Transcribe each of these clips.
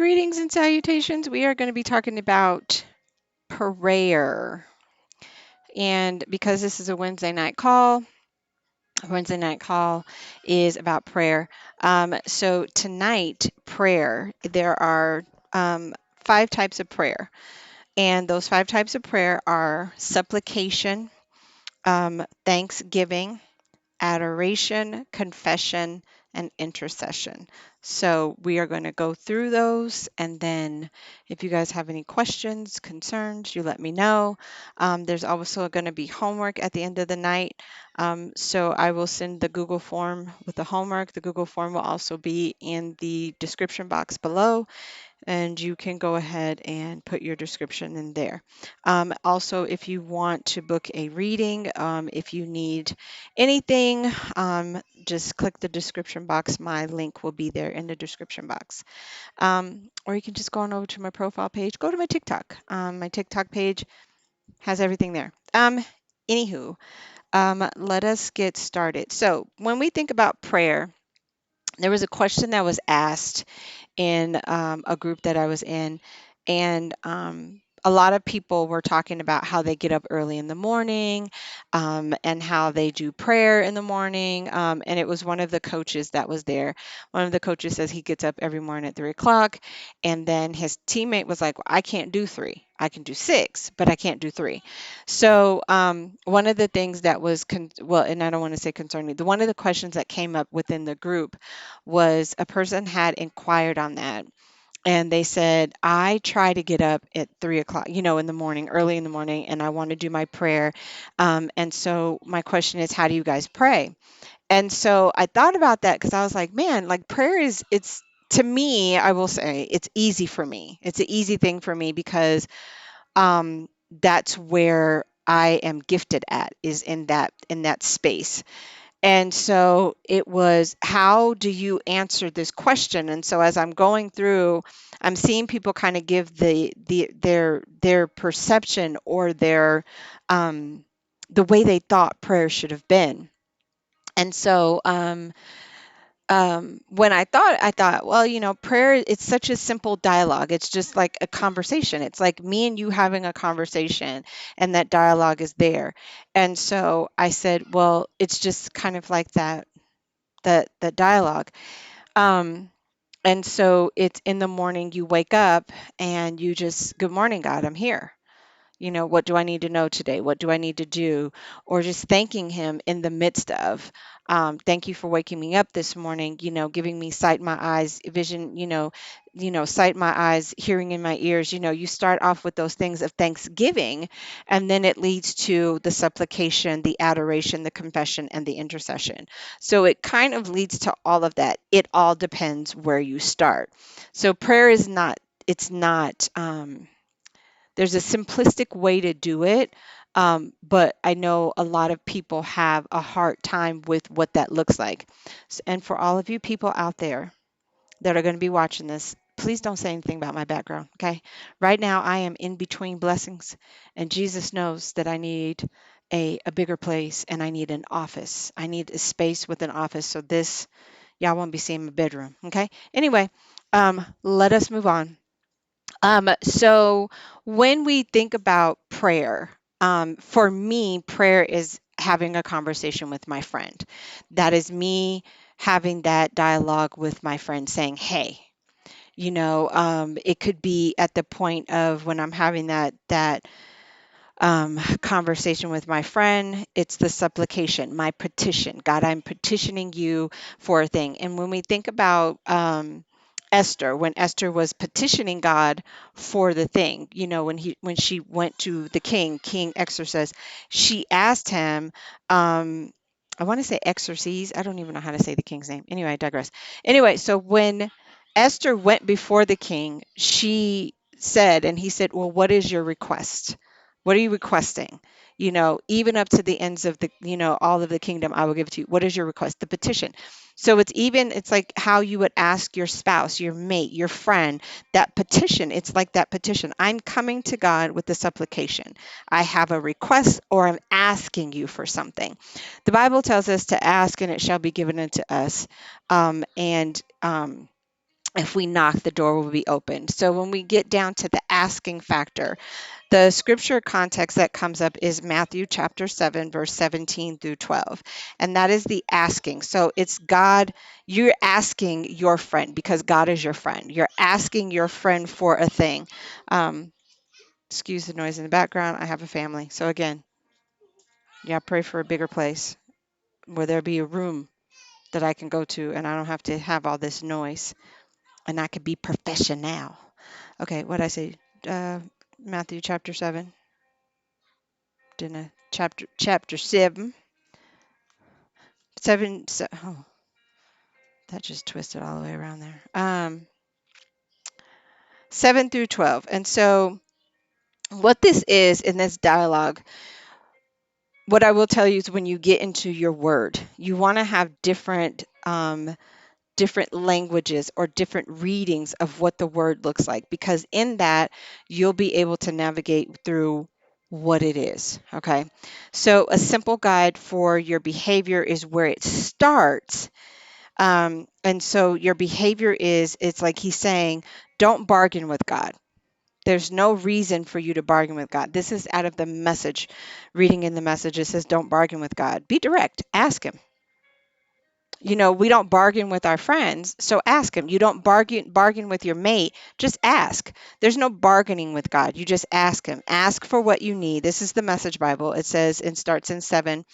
Greetings and salutations. We are going to be talking about prayer. And because this is a Wednesday night call is about prayer. So tonight, prayer, there are 5 types of prayer. And those 5 types of prayer are supplication, thanksgiving, adoration, confession, and intercession. So we are going to go through those, and then if you guys have any questions, concerns, you let me know. There's also going to be homework at the end of the night. So I will send the Google form with the homework. The Google form will also be in the description box below, and you can go ahead and put your description in there. Also, if you want to book a reading, if you need anything, just click the description box. My link will be there in the description box. Or you can just go on over to my profile page, go to my TikTok. My TikTok page has everything there. Anywho, let us get started. So, when we think about prayer, there was a question that was asked in a group that I was in, and a lot of people were talking about how they get up early in the morning, and how they do prayer in the morning. And it was one of the coaches that was there. One of the coaches says he gets up every morning at 3 o'clock, and then his teammate was like, well, I can't do 3. I can do 6, but I can't do 3. So one of the things that was, well, and I don't want to say concerning, one of the questions that came up within the group was a person had inquired on that. And they said, I try to get up at 3 o'clock, in the morning, early in the morning, and I want to do my prayer. And so my question is, how do you guys pray? And so I thought about that because I was like, man, like prayer it's to me, I will say it's easy for me. It's an easy thing for me because that's where I am gifted at, is in that space. And so it was, how do you answer this question? And so as I'm going through, I'm seeing people kind of give their perception or the way they thought prayer should have been. And so when I thought, well, prayer, it's such a simple dialogue. It's just like a conversation. It's like me and you having a conversation, and that dialogue is there. And so I said, well, it's just kind of like that dialogue. Um, and so it's in the morning, you wake up and you just, good morning, God, I'm here. What do I need to know today? What do I need to do? Or just thanking him in the midst of, thank you for waking me up this morning, giving me sight in my eyes, vision, sight in my eyes, hearing in my ears. You start off with those things of thanksgiving, and then it leads to the supplication, the adoration, the confession, and the intercession. So it kind of leads to all of that. It all depends where you start. So prayer is not, it's not, there's a simplistic way to do it, but I know a lot of people have a hard time with what that looks like. And for all of you people out there that are going to be watching this, please don't say anything about my background, okay? Right now, I am in between blessings, and Jesus knows that I need a bigger place, and I need an office. I need a space with an office, so this, y'all won't be seeing my bedroom, okay? Anyway, let us move on. So when we think about prayer, for me, prayer is having a conversation with my friend. That is me having that dialogue with my friend saying, hey, it could be at the point of when I'm having that conversation with my friend. It's the supplication, my petition. God, I'm petitioning you for a thing. And when we think about Esther, when Esther was petitioning God for the thing, when she went to the King Xerxes, she asked him, I want to say Xerxes. I don't even know how to say the king's name. Anyway, I digress. Anyway, so when Esther went before the king, she said, and he said, well, what is your request? What are you requesting? Even up to the ends of all of the kingdom, I will give it to you. What is your request? The petition. So it's like how you would ask your spouse, your mate, your friend, that petition. It's like that petition. I'm coming to God with the supplication. I have a request, or I'm asking you for something. The Bible tells us to ask and it shall be given unto us. And If we knock, the door will be opened. So when we get down to the asking factor, the scripture context that comes up is Matthew chapter 7, verse 17 through 12. And that is the asking. So it's God, you're asking your friend because God is your friend. You're asking your friend for a thing. Um, Excuse the noise in the background. I have a family. So again, yeah, pray for a bigger place where there be a room that I can go to and I don't have to have all this noise and I could be professional. Okay, what I say? Uh, Matthew chapter 7. Didn't I? Chapter 7. 7. Oh, that just twisted all the way around there. 7 through 12. And so what this is in this dialogue, what I will tell you is when you get into your word, you want to have different languages or different readings of what the word looks like, because in that you'll be able to navigate through what it is. Okay. So a simple guide for your behavior is where it starts. And so your behavior is, it's like he's saying, don't bargain with God. There's no reason for you to bargain with God. This is out of the message. Reading in the message, it says, don't bargain with God. Be direct. Ask him. We don't bargain with our friends, so ask him. You don't bargain with your mate, just ask. There's no bargaining with God. You just ask him. Ask for what you need. This is the Message Bible. It says, and starts in 7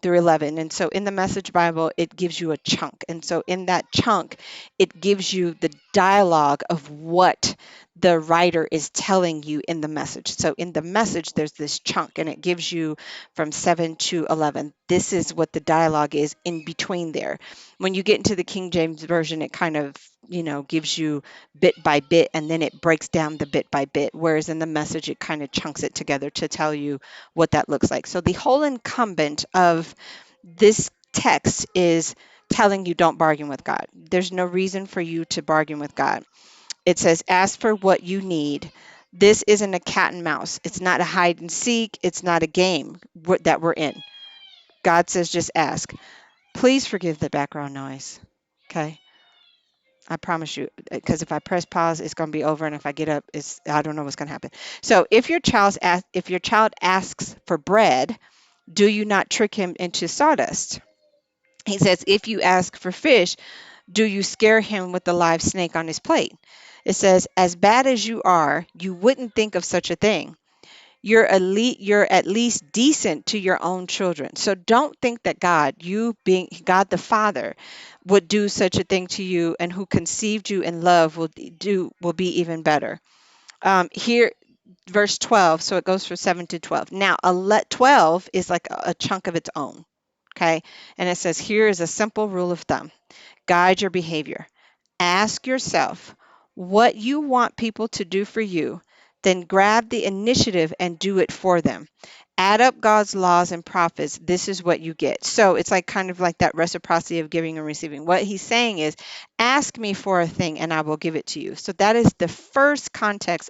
through 11. And so in the Message Bible, it gives you a chunk. And so in that chunk, it gives you the dialogue of what the writer is telling you in the message. So in the message, there's this chunk and it gives you from 7 to 11. This is what the dialogue is in between there. When you get into the King James Version, it kind of gives you bit by bit and then it breaks down the bit by bit. Whereas in the message, it kind of chunks it together to tell you what that looks like. So the whole incumbent of this text is telling you don't bargain with God. There's no reason for you to bargain with God. It says, ask for what you need. This isn't a cat and mouse. It's not a hide and seek. It's not a game that we're in. God says, just ask. Please forgive the background noise. Okay. I promise you, because if I press pause, it's going to be over, and if I get up, I don't know what's going to happen. So if your child asks for bread, do you not trick him into sawdust? He says, if you ask for fish, do you scare him with the live snake on his plate? It says, as bad as you are, you wouldn't think of such a thing. You're at least decent to your own children. So don't think that God, you being God the Father, would do such a thing to you, and who conceived you in love will be even better. Here, verse 12. So it goes from 7 to 12. Now, 12 is like a chunk of its own. Okay, and it says, here is a simple rule of thumb. Guide your behavior. Ask yourself what you want people to do for you, then grab the initiative and do it for them. Add up God's laws and prophets. This is what you get. So it's like kind of like that reciprocity of giving and receiving. What he's saying is, ask me for a thing and I will give it to you. So that is the first context